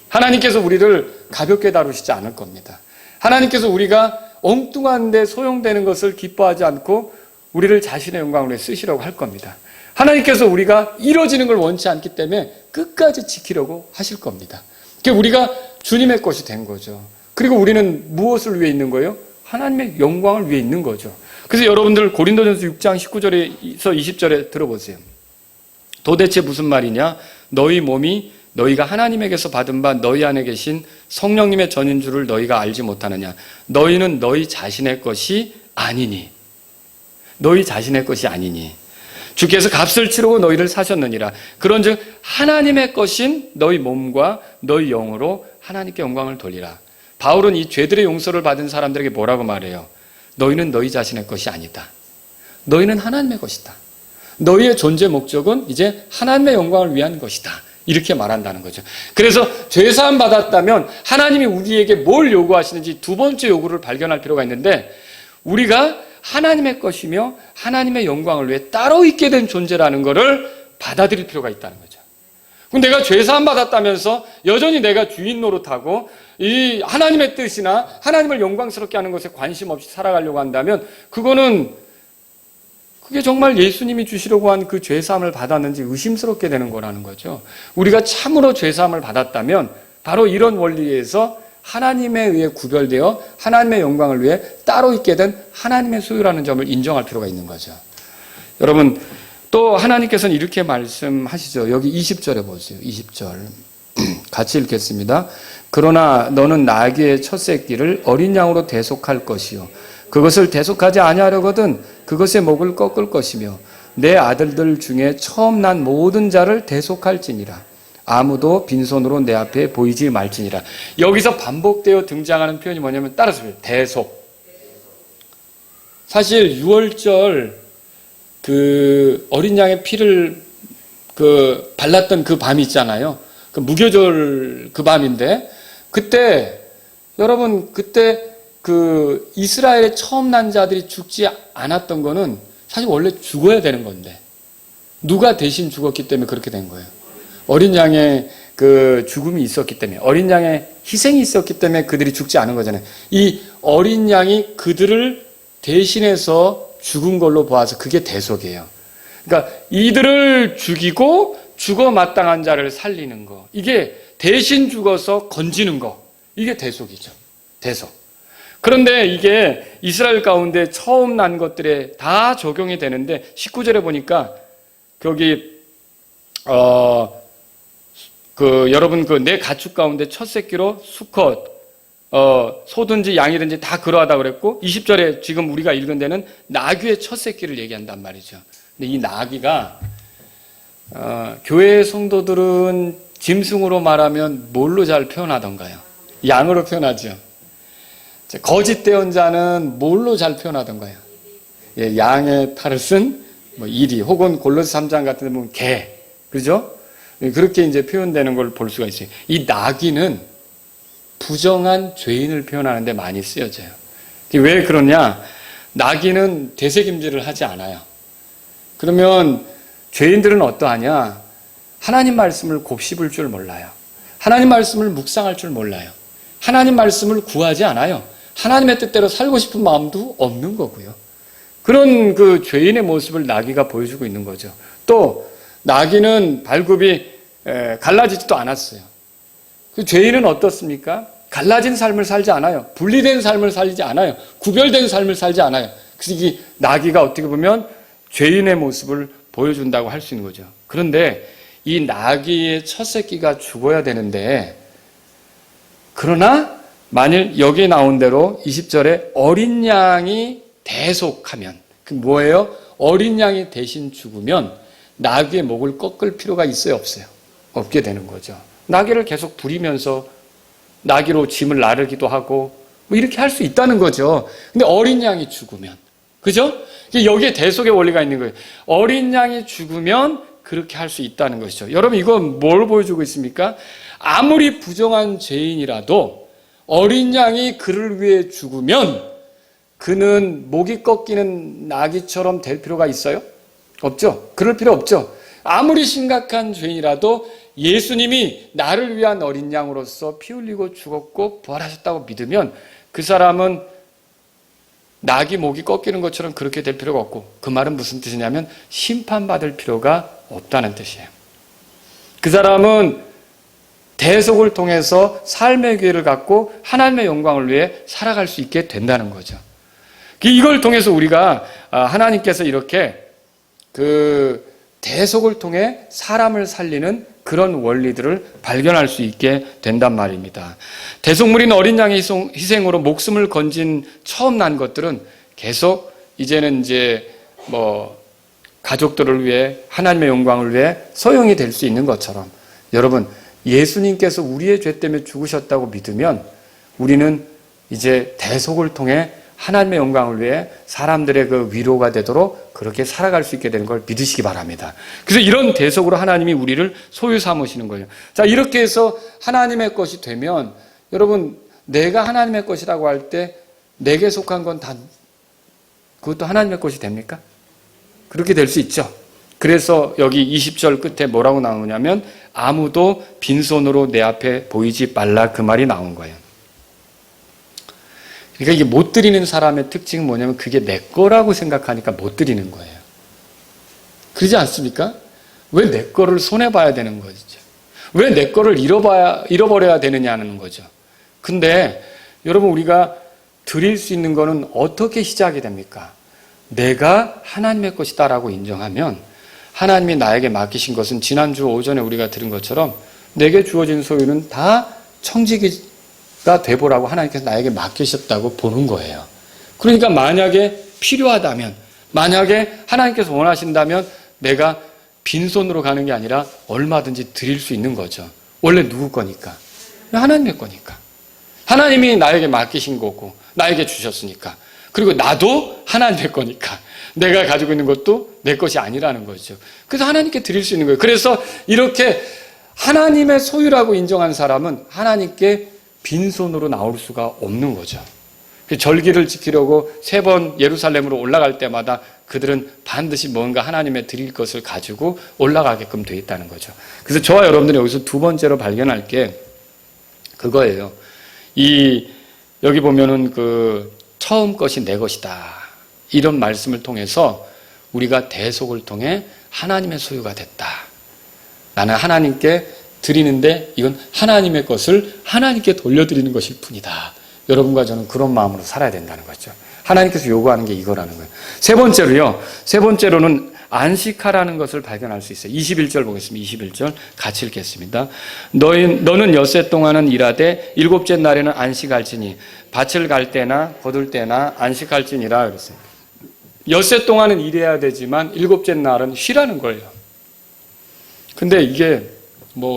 하나님께서 우리를 가볍게 다루시지 않을 겁니다. 하나님께서 우리가 엉뚱한데 소용되는 것을 기뻐하지 않고 우리를 자신의 영광을 위해 쓰시려고 할 겁니다. 하나님께서 우리가 이루어지는 걸 원치 않기 때문에 끝까지 지키려고 하실 겁니다. 그러니까 우리가 주님의 것이 된 거죠. 그리고 우리는 무엇을 위해 있는 거예요? 하나님의 영광을 위해 있는 거죠. 그래서 여러분들 고린도전서 6장 19절에서 20절에 들어보세요. 도대체 무슨 말이냐? 너희 몸이 너희가 하나님에게서 받은 바 너희 안에 계신 성령님의 전인 줄을 너희가 알지 못하느냐? 너희는 너희 자신의 것이 아니니. 너희 자신의 것이 아니니. 주께서 값을 치르고 너희를 사셨느니라. 그런즉 하나님의 것인 너희 몸과 너희 영으로 하나님께 영광을 돌리라. 바울은 이 죄들의 용서를 받은 사람들에게 뭐라고 말해요? 너희는 너희 자신의 것이 아니다. 너희는 하나님의 것이다. 너희의 존재 목적은 이제 하나님의 영광을 위한 것이다. 이렇게 말한다는 거죠. 그래서 죄사함 받았다면 하나님이 우리에게 뭘 요구하시는지 두 번째 요구를 발견할 필요가 있는데, 우리가 하나님의 것이며 하나님의 영광을 위해 따로 있게 된 존재라는 것을 받아들일 필요가 있다는 거죠. 그럼 내가 죄사함 받았다면서 여전히 내가 주인 노릇하고 이 하나님의 뜻이나 하나님을 영광스럽게 하는 것에 관심 없이 살아가려고 한다면 그게 정말 예수님이 주시려고 한 그 죄사함을 받았는지 의심스럽게 되는 거라는 거죠. 우리가 참으로 죄사함을 받았다면 바로 이런 원리에서 하나님에 의해 구별되어 하나님의 영광을 위해 따로 있게 된 하나님의 소유라는 점을 인정할 필요가 있는 거죠. 여러분, 또 하나님께서는 이렇게 말씀하시죠. 여기 20절에 보세요. 20절 같이 읽겠습니다. 그러나 너는 나귀의 첫 새끼를 어린 양으로 대속할 것이요 그것을 대속하지 아니하려거든 그것의 목을 꺾을 것이며 내 아들들 중에 처음 난 모든 자를 대속할지니라. 아무도 빈손으로 내 앞에 보이지 말지니라. 여기서 반복되어 등장하는 표현이 뭐냐면 따라서 대속. 사실 6월절 그 어린 양의 피를 발랐던 그 밤이 있잖아요. 그 무교절 그 밤인데 그때 여러분 그때 그 이스라엘의 처음 난 자들이 죽지 않았던 거는 사실 원래 죽어야 되는 건데 누가 대신 죽었기 때문에 그렇게 된 거예요. 어린 양의 그 죽음이 있었기 때문에, 어린 양의 희생이 있었기 때문에 그들이 죽지 않은 거잖아요. 이 어린 양이 그들을 대신해서 죽은 걸로 보아서 그게 대속이에요. 그러니까 이들을 죽이고 죽어 마땅한 자를 살리는 거, 이게 대신 죽어서 건지는 거, 이게 대속이죠. 대속. 그런데 이게 이스라엘 가운데 처음 난 것들에 다 적용이 되는데 19절에 보니까 거기 여러분 내 가축 가운데 첫 새끼로 수컷 소든지 양이든지 다 그러하다 그랬고 20절에 지금 우리가 읽은 데는 나귀의 첫 새끼를 얘기한단 말이죠. 근데 이 나귀가 교회 성도들은 짐승으로 말하면 뭘로 잘 표현하던가요? 양으로 표현하죠. 거짓 대언자는 뭘로 잘 표현하던가요? 양의 털을 쓴 이리, 혹은 골로새 3장 같은 데 보면 개, 그죠? 그렇게 이제 표현되는 걸 볼 수가 있어요. 이 나귀는 부정한 죄인을 표현하는데 많이 쓰여져요. 왜 그러냐? 나귀는 되새김질을 하지 않아요. 그러면 죄인들은 어떠하냐? 하나님 말씀을 곱씹을 줄 몰라요. 하나님 말씀을 묵상할 줄 몰라요. 하나님 말씀을 구하지 않아요. 하나님의 뜻대로 살고 싶은 마음도 없는 거고요. 그런 그 죄인의 모습을 나귀가 보여주고 있는 거죠. 또 나귀는 발굽이 갈라지지도 않았어요. 그 죄인은 어떻습니까? 갈라진 삶을 살지 않아요. 분리된 삶을 살지 않아요. 구별된 삶을 살지 않아요. 그래서 이 나귀가 어떻게 보면 죄인의 모습을 보여준다고 할 수 있는 거죠. 그런데 이 나귀의 첫 새끼가 죽어야 되는데, 그러나 만일 여기에 나온 대로 20절에 어린 양이 대속하면, 그 뭐예요? 어린 양이 대신 죽으면 나귀의 목을 꺾을 필요가 있어요, 없어요? 없게 되는 거죠. 나귀를 계속 부리면서 나귀로 짐을 나르기도 하고 이렇게 할 수 있다는 거죠. 근데 어린 양이 죽으면, 그죠? 여기에 대속의 원리가 있는 거예요. 어린 양이 죽으면 그렇게 할 수 있다는 것이죠. 여러분, 이건 뭘 보여주고 있습니까? 아무리 부정한 죄인이라도 어린 양이 그를 위해 죽으면 그는 목이 꺾이는 나귀처럼 될 필요가 있어요? 없죠. 그럴 필요 없죠. 아무리 심각한 죄인이라도 예수님이 나를 위한 어린 양으로서 피 흘리고 죽었고 부활하셨다고 믿으면 그 사람은 나귀 목이 꺾이는 것처럼 그렇게 될 필요가 없고, 그 말은 무슨 뜻이냐면 심판받을 필요가 없다는 뜻이에요. 그 사람은 대속을 통해서 삶의 기회를 갖고 하나님의 영광을 위해 살아갈 수 있게 된다는 거죠. 이걸 통해서 우리가 하나님께서 이렇게 그 대속을 통해 사람을 살리는 그런 원리들을 발견할 수 있게 된단 말입니다. 대속물인 어린 양의 희생으로 목숨을 건진 처음 난 것들은 계속 이제는 가족들을 위해 하나님의 영광을 위해 소용이 될 수 있는 것처럼, 여러분, 예수님께서 우리의 죄 때문에 죽으셨다고 믿으면 우리는 이제 대속을 통해 하나님의 영광을 위해 사람들의 그 위로가 되도록 그렇게 살아갈 수 있게 되는 걸 믿으시기 바랍니다. 그래서 이런 대속으로 하나님이 우리를 소유 삼으시는 거예요. 자, 이렇게 해서 하나님의 것이 되면, 여러분, 내가 하나님의 것이라고 할 때 내게 속한 건 다 그것도 하나님의 것이 됩니까? 그렇게 될 수 있죠. 그래서 여기 20절 끝에 뭐라고 나오냐면 아무도 빈손으로 내 앞에 보이지 말라, 그 말이 나온 거예요. 그러니까 이게 못 드리는 사람의 특징은 뭐냐면 그게 내 거라고 생각하니까 못 드리는 거예요. 그러지 않습니까? 왜 내 거를 손해봐야 되는 거죠? 왜 내 거를 잃어버려야 되느냐는 거죠. 근데 여러분, 우리가 드릴 수 있는 거는 어떻게 시작이 됩니까? 내가 하나님의 것이다라고 인정하면, 하나님이 나에게 맡기신 것은 지난주 오전에 우리가 들은 것처럼 내게 주어진 소유는 다 청지기가 되보라고 하나님께서 나에게 맡기셨다고 보는 거예요. 그러니까 만약에 필요하다면, 만약에 하나님께서 원하신다면 내가 빈손으로 가는 게 아니라 얼마든지 드릴 수 있는 거죠. 원래 누구 거니까? 하나님의 거니까. 하나님이 나에게 맡기신 거고 나에게 주셨으니까. 그리고 나도 하나님의 거니까. 내가 가지고 있는 것도 내 것이 아니라는 거죠. 그래서 하나님께 드릴 수 있는 거예요. 그래서 이렇게 하나님의 소유라고 인정한 사람은 하나님께 빈손으로 나올 수가 없는 거죠. 절기를 지키려고 3번 예루살렘으로 올라갈 때마다 그들은 반드시 뭔가 하나님의 드릴 것을 가지고 올라가게끔 되어 있다는 거죠. 그래서 저와 여러분들이 여기서 두 번째로 발견할 게 그거예요. 여기 보면은 처음 것이 내 것이다, 이런 말씀을 통해서 우리가 대속을 통해 하나님의 소유가 됐다. 나는 하나님께 드리는데 이건 하나님의 것을 하나님께 돌려드리는 것일 뿐이다. 여러분과 저는 그런 마음으로 살아야 된다는 거죠. 하나님께서 요구하는 게 이거라는 거예요. 세 번째로는 안식하라는 것을 발견할 수 있어요. 21절 보겠습니다. 21절 같이 읽겠습니다. 너는 엿새 동안은 일하되 일곱째 날에는 안식할지니 밭을 갈 때나 거둘 때나 안식할지니라 그랬어요. 엿새 동안은 일해야 되지만 일곱째 날은 쉬라는 거예요. 근데 이게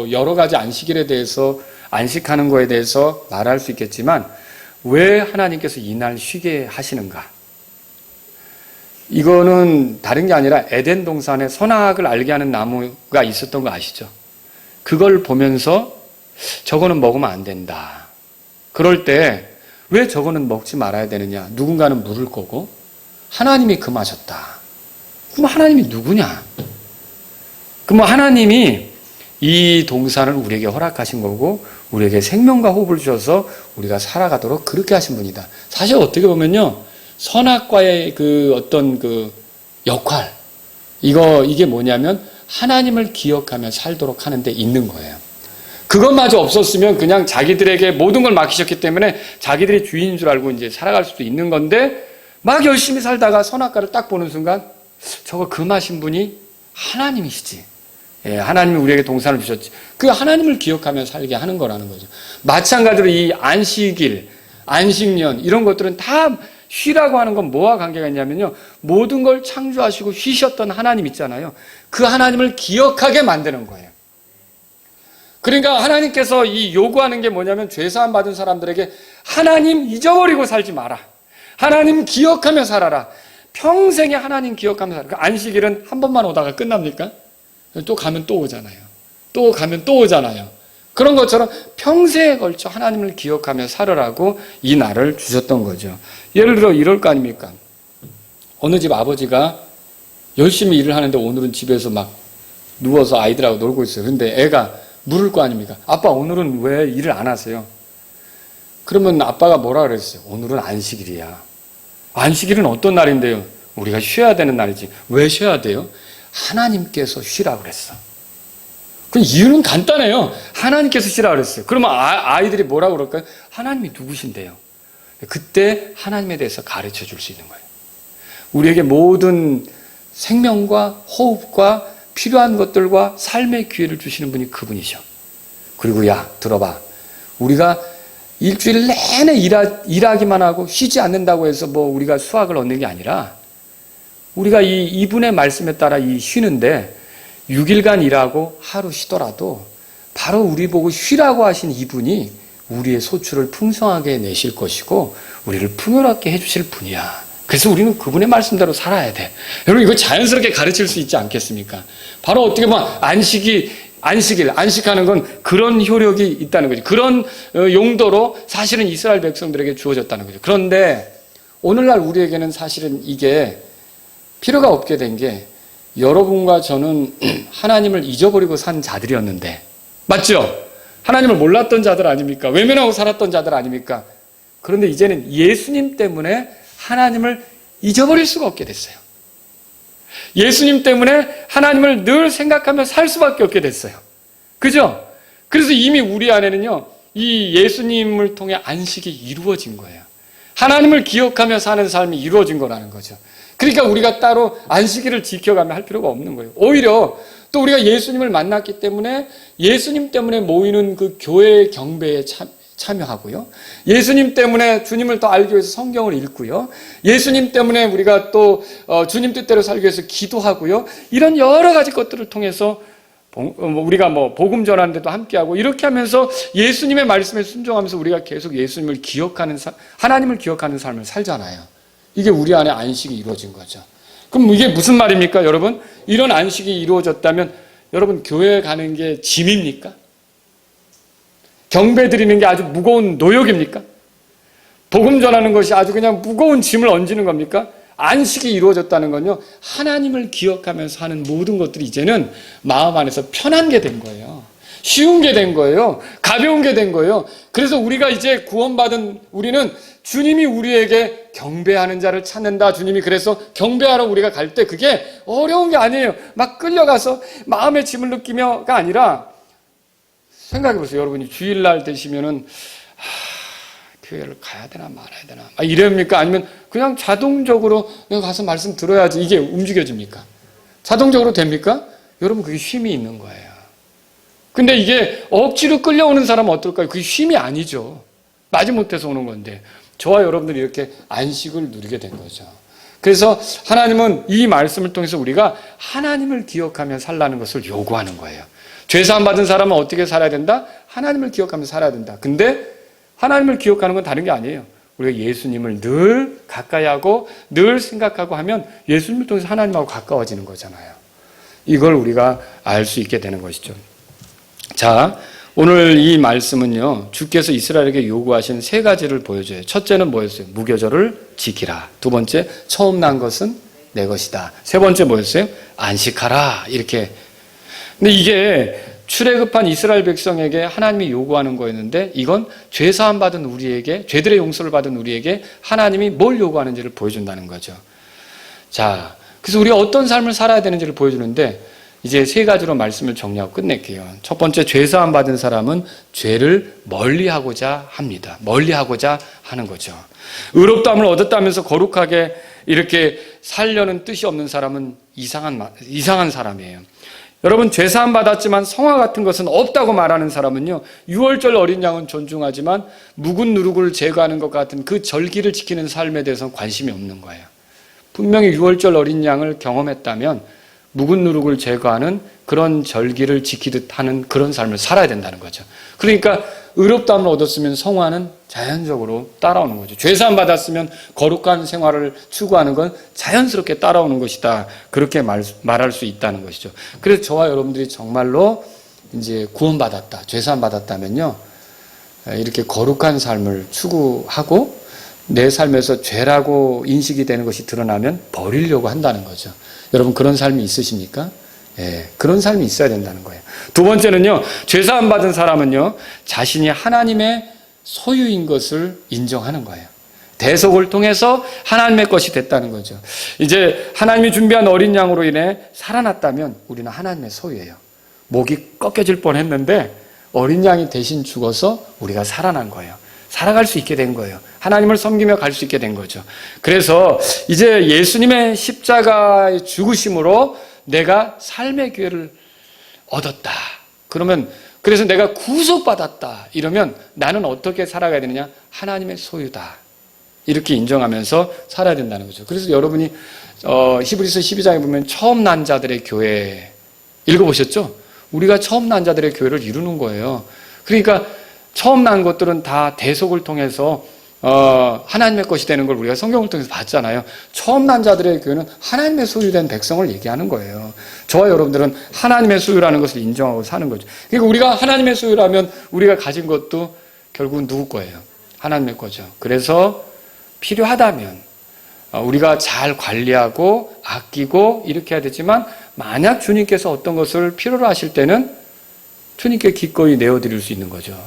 여러 가지 안식일에 대해서, 안식하는 거에 대해서 말할 수 있겠지만 왜 하나님께서 이 날 쉬게 하시는가? 이거는 다른 게 아니라 에덴 동산에 선악을 알게 하는 나무가 있었던 거 아시죠? 그걸 보면서 저거는 먹으면 안 된다. 그럴 때 왜 저거는 먹지 말아야 되느냐? 누군가는 물을 거고 하나님이 금하셨다. 그럼 하나님이 누구냐? 그럼 하나님이 이 동산을 우리에게 허락하신 거고 우리에게 생명과 호흡을 주셔서 우리가 살아가도록 그렇게 하신 분이다. 사실 어떻게 보면요, 선악과의 그 어떤 그 역할, 이게 뭐냐면 하나님을 기억하며 살도록 하는 데 있는 거예요. 그것마저 없었으면 그냥 자기들에게 모든 걸 맡기셨기 때문에 자기들이 주인인 줄 알고 이제 살아갈 수도 있는 건데, 막 열심히 살다가 선악과를 딱 보는 순간 저거 금하신 분이 하나님이시지. 예, 하나님이 우리에게 동산을 주셨지. 그 하나님을 기억하며 살게 하는 거라는 거죠. 마찬가지로 이 안식일, 안식년 이런 것들은 다 쉬라고 하는 건 뭐와 관계가 있냐면요, 모든 걸 창조하시고 쉬셨던 하나님 있잖아요. 그 하나님을 기억하게 만드는 거예요. 그러니까 하나님께서 이 요구하는 게 뭐냐면, 죄사함 받은 사람들에게 하나님 잊어버리고 살지 마라. 하나님 기억하며 살아라. 평생에 하나님 기억하며 살아라. 안식일은 한 번만 오다가 끝납니까? 또 가면 또 오잖아요. 또 가면 또 오잖아요. 그런 것처럼 평생에 걸쳐 하나님을 기억하며 살으라고 이 날을 주셨던 거죠. 예를 들어 이럴 거 아닙니까? 어느 집 아버지가 열심히 일을 하는데 오늘은 집에서 막 누워서 아이들하고 놀고 있어요. 근데 애가 물을 거 아닙니까? 아빠 오늘은 왜 일을 안 하세요? 그러면 아빠가 뭐라 그랬어요? 오늘은 안식일이야. 안식일은 어떤 날인데요? 우리가 쉬어야 되는 날이지. 왜 쉬어야 돼요? 하나님께서 쉬라 그랬어. 그 이유는 간단해요. 하나님께서 쉬라 그랬어요. 그러면 아이들이 뭐라 그럴까요? 하나님이 누구신데요? 그때 하나님에 대해서 가르쳐 줄 수 있는 거예요. 우리에게 모든 생명과 호흡과 필요한 것들과 삶의 기회를 주시는 분이 그분이셔. 그리고 야, 들어봐. 우리가 일주일 내내 일하기만 하고 쉬지 않는다고 해서 뭐 우리가 수확을 얻는 게 아니라, 우리가 이분의 말씀에 따라 쉬는데 6일간 일하고 하루 쉬더라도 바로 우리 보고 쉬라고 하신 이분이 우리의 소출을 풍성하게 내실 것이고 우리를 풍요롭게 해주실 분이야. 그래서 우리는 그분의 말씀대로 살아야 돼. 여러분, 이거 자연스럽게 가르칠 수 있지 않겠습니까? 바로 어떻게 보면 안식하는 건 그런 효력이 있다는 거죠. 그런 용도로 사실은 이스라엘 백성들에게 주어졌다는 거죠. 그런데 오늘날 우리에게는 사실은 이게 필요가 없게 된 게, 여러분과 저는 하나님을 잊어버리고 산 자들이었는데, 맞죠? 하나님을 몰랐던 자들 아닙니까? 외면하고 살았던 자들 아닙니까? 그런데 이제는 예수님 때문에 하나님을 잊어버릴 수가 없게 됐어요. 예수님 때문에 하나님을 늘 생각하며 살 수밖에 없게 됐어요. 그죠? 그래서 이미 우리 안에는요, 이 예수님을 통해 안식이 이루어진 거예요. 하나님을 기억하며 사는 삶이 이루어진 거라는 거죠. 그러니까 우리가 따로 안식일을 지켜가며 할 필요가 없는 거예요. 오히려 또 우리가 예수님을 만났기 때문에 예수님 때문에 모이는 그 교회 경배에 참여하고요. 예수님 때문에 주님을 더 알기 위해서 성경을 읽고요. 예수님 때문에 우리가 또 주님 뜻대로 살기 위해서 기도하고요. 이런 여러 가지 것들을 통해서 우리가 복음 전하는데도 함께하고, 이렇게 하면서 예수님의 말씀에 순종하면서 우리가 계속 예수님을 기억하는 하나님을 기억하는 삶을 살잖아요. 이게 우리 안에 안식이 이루어진 거죠. 그럼 이게 무슨 말입니까, 여러분? 이런 안식이 이루어졌다면 여러분, 교회 가는 게 짐입니까? 경배 드리는 게 아주 무거운 노역입니까? 복음 전하는 것이 아주 그냥 무거운 짐을 얹는 겁니까? 안식이 이루어졌다는 건요, 하나님을 기억하면서 하는 모든 것들이 이제는 마음 안에서 편한 게 된 거예요. 쉬운 게 된 거예요. 가벼운 게 된 거예요. 그래서 우리가 이제 구원받은 우리는 주님이 우리에게 경배하는 자를 찾는다. 주님이 그래서 경배하러 우리가 갈 때 그게 어려운 게 아니에요. 막 끌려가서 마음의 짐을 느끼며가 아니라, 생각해 보세요. 여러분이 주일날 되시면은 교회를 가야 되나 말아야 되나 이럽니까? 아니면 그냥 자동적으로 내가 가서 말씀 들어야지 이게 움직여집니까? 자동적으로 됩니까? 여러분, 그게 쉼이 있는 거예요. 근데 이게 억지로 끌려오는 사람은 어떨까요? 그게 쉼이 아니죠. 마지못해서 오는 건데, 저와 여러분들이 이렇게 안식을 누리게 된 거죠. 그래서 하나님은 이 말씀을 통해서 우리가 하나님을 기억하며 살라는 것을 요구하는 거예요. 죄사함 받은 사람은 어떻게 살아야 된다? 하나님을 기억하며 살아야 된다. 근데 하나님을 기억하는 건 다른 게 아니에요. 우리가 예수님을 늘 가까이 하고 늘 생각하고 하면 예수님을 통해서 하나님하고 가까워지는 거잖아요. 이걸 우리가 알 수 있게 되는 것이죠. 자, 오늘 이 말씀은요, 주께서 이스라엘에게 요구하신 세 가지를 보여줘요. 첫째는 뭐였어요? 무교절을 지키라. 두 번째, 처음 난 것은 내 것이다. 세 번째 뭐였어요? 안식하라. 이렇게. 근데 이게 출애굽한 이스라엘 백성에게 하나님이 요구하는 거였는데, 이건 죄사함 받은 우리에게, 죄들의 용서를 받은 우리에게 하나님이 뭘 요구하는지를 보여준다는 거죠. 자, 그래서 우리가 어떤 삶을 살아야 되는지를 보여주는데, 이제 세 가지로 말씀을 정리하고 끝낼게요. 첫 번째, 죄사함 받은 사람은 죄를 멀리하고자 합니다. 멀리하고자 하는 거죠. 의롭다함을 얻었다면서 거룩하게 이렇게 살려는 뜻이 없는 사람은 이상한 사람이에요. 여러분, 죄사함 받았지만 성화 같은 것은 없다고 말하는 사람은요, 유월절 어린 양은 존중하지만 묵은 누룩을 제거하는 것 같은 그 절기를 지키는 삶에 대해서는 관심이 없는 거예요. 분명히 유월절 어린 양을 경험했다면 묵은 누룩을 제거하는 그런 절기를 지키듯 하는 그런 삶을 살아야 된다는 거죠. 그러니까 의롭다함을 얻었으면 성화는 자연적으로 따라오는 거죠. 죄사함 받았으면 거룩한 생활을 추구하는 건 자연스럽게 따라오는 것이다. 그렇게 말할 수 있다는 것이죠. 그래서 저와 여러분들이 정말로 이제 구원받았다, 죄사함 받았다면요, 이렇게 거룩한 삶을 추구하고 내 삶에서 죄라고 인식이 되는 것이 드러나면 버리려고 한다는 거죠. 여러분, 그런 삶이 있으십니까? 예, 그런 삶이 있어야 된다는 거예요. 두 번째는요, 죄사함 받은 사람은요, 자신이 하나님의 소유인 것을 인정하는 거예요. 대속을 통해서 하나님의 것이 됐다는 거죠. 이제 하나님이 준비한 어린 양으로 인해 살아났다면 우리는 하나님의 소유예요. 목이 꺾여질 뻔했는데 어린 양이 대신 죽어서 우리가 살아난 거예요. 살아갈 수 있게 된 거예요. 하나님을 섬기며 갈 수 있게 된 거죠. 그래서 이제 예수님의 십자가의 죽으심으로 내가 삶의 기회를 얻었다. 그래서 내가 구속받았다. 이러면 나는 어떻게 살아가야 되느냐? 하나님의 소유다. 이렇게 인정하면서 살아야 된다는 거죠. 그래서 여러분이 히브리서 12장에 보면 처음 난 자들의 교회 읽어보셨죠? 우리가 처음 난 자들의 교회를 이루는 거예요. 그러니까 처음 난 것들은 다 대속을 통해서 하나님의 것이 되는 걸 우리가 성경을 통해서 봤잖아요. 처음 난 자들의 교회는 하나님의 소유된 백성을 얘기하는 거예요. 저와 여러분들은 하나님의 소유라는 것을 인정하고 사는 거죠. 그러니까 우리가 하나님의 소유라면 우리가 가진 것도 결국은 누구 거예요? 하나님의 거죠. 그래서 필요하다면 우리가 잘 관리하고 아끼고 이렇게 해야 되지만, 만약 주님께서 어떤 것을 필요로 하실 때는 주님께 기꺼이 내어드릴 수 있는 거죠.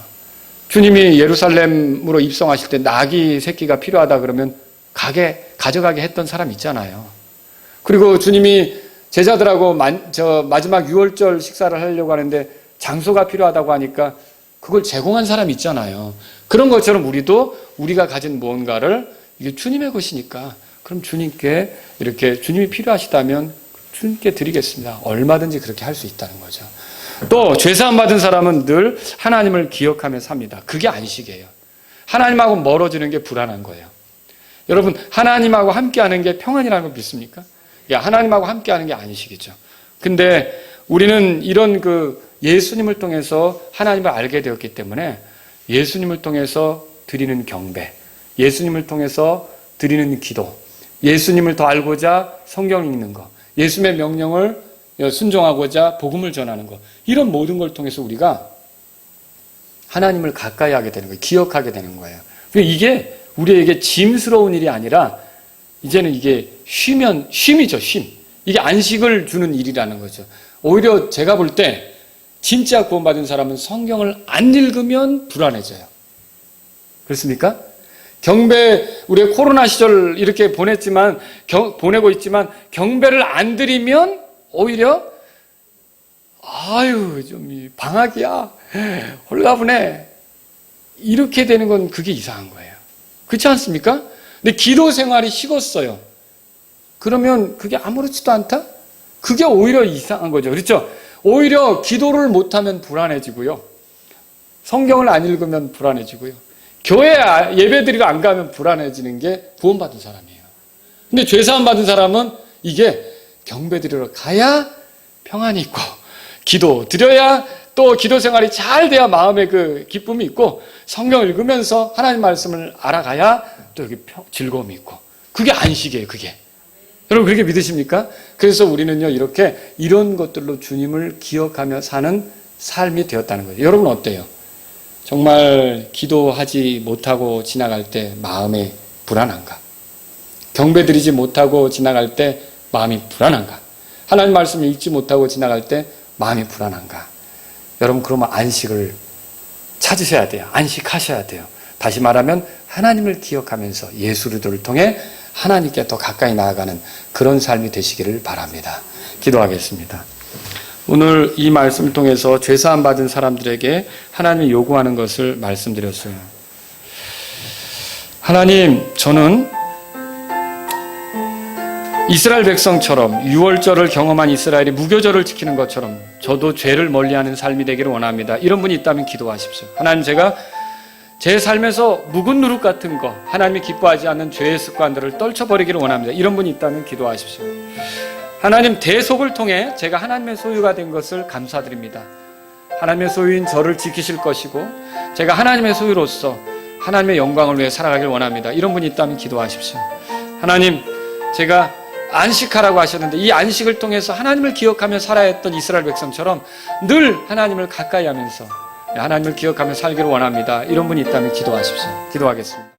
주님이 예루살렘으로 입성하실 때 나귀 새끼가 필요하다 그러면 가져가게 했던 사람 있잖아요. 그리고 주님이 제자들하고 마지막 유월절 식사를 하려고 하는데 장소가 필요하다고 하니까 그걸 제공한 사람 있잖아요. 그런 것처럼 우리가 가진 무언가를, 이게 주님의 것이니까 그럼 주님께 이렇게 주님이 필요하시다면 주님께 드리겠습니다. 얼마든지 그렇게 할 수 있다는 거죠. 또 죄사함 받은 사람은 늘 하나님을 기억하며 삽니다. 그게 안식이에요. 하나님하고 멀어지는 게 불안한 거예요. 여러분, 하나님하고 함께하는 게 평안이라는 걸 믿습니까? 하나님하고 함께하는 게 안식이죠. 근데 우리는 이런 예수님을 통해서 하나님을 알게 되었기 때문에 예수님을 통해서 드리는 경배, 예수님을 통해서 드리는 기도, 예수님을 더 알고자 성경 읽는 거, 예수님의 명령을 순종하고자 복음을 전하는 것, 이런 모든 걸 통해서 우리가 하나님을 가까이 하게 되는 거예요. 기억하게 되는 거예요. 이게 우리에게 짐스러운 일이 아니라 이제는 이게 쉼이죠, 쉼. 이게 안식을 주는 일이라는 거죠. 오히려 제가 볼 때 진짜 구원받은 사람은 성경을 안 읽으면 불안해져요. 그렇습니까? 경배, 우리 코로나 시절 이렇게 보내고 있지만 경배를 안 드리면 오히려 좀 방학이야, 홀가분해, 이렇게 되는 건 그게 이상한 거예요. 그렇지 않습니까? 근데 기도 생활이 식었어요. 그러면 그게 아무렇지도 않다? 그게 오히려 이상한 거죠. 그렇죠? 오히려 기도를 못하면 불안해지고요, 성경을 안 읽으면 불안해지고요, 교회 예배드리러 안 가면 불안해지는 게 구원받은 사람이에요. 근데 죄사함 받은 사람은 이게 경배드리러 가야 평안이 있고 기도 드려야 또 기도 생활이 잘 돼야 마음에 그 기쁨이 있고 성경 읽으면서 하나님 말씀을 알아가야 또 여기 즐거움이 있고 그게 안식이에요. 그게. 여러분 그렇게 믿으십니까? 그래서 우리는요 이렇게 이런 것들로 주님을 기억하며 사는 삶이 되었다는 거예요. 여러분 어때요? 정말 기도하지 못하고 지나갈 때 마음에 불안한가? 경배드리지 못하고 지나갈 때 마음이 불안한가? 하나님 말씀을 읽지 못하고 지나갈 때 마음이 불안한가? 여러분 그러면 안식을 찾으셔야 돼요. 안식하셔야 돼요. 다시 말하면 하나님을 기억하면서 예수 그리스도를 통해 하나님께 더 가까이 나아가는 그런 삶이 되시기를 바랍니다. 기도하겠습니다. 오늘 이 말씀을 통해서 죄사함 받은 사람들에게 하나님이 요구하는 것을 말씀드렸어요. 하나님, 저는 이스라엘 백성처럼 유월절을 경험한 이스라엘이 무교절을 지키는 것처럼 저도 죄를 멀리하는 삶이 되기를 원합니다. 이런 분이 있다면 기도하십시오. 하나님, 제가 제 삶에서 묵은 누룩 같은 거, 하나님이 기뻐하지 않는 죄의 습관들을 떨쳐버리기를 원합니다. 이런 분이 있다면 기도하십시오. 하나님, 대속을 통해 제가 하나님의 소유가 된 것을 감사드립니다. 하나님의 소유인 저를 지키실 것이고 제가 하나님의 소유로서 하나님의 영광을 위해 살아가길 원합니다. 이런 분이 있다면 기도하십시오. 하나님, 제가 안식하라고 하셨는데 이 안식을 통해서 하나님을 기억하며 살아야 했던 이스라엘 백성처럼 늘 하나님을 가까이 하면서 하나님을 기억하며 살기를 원합니다. 이런 분이 있다면 기도하십시오. 기도하겠습니다.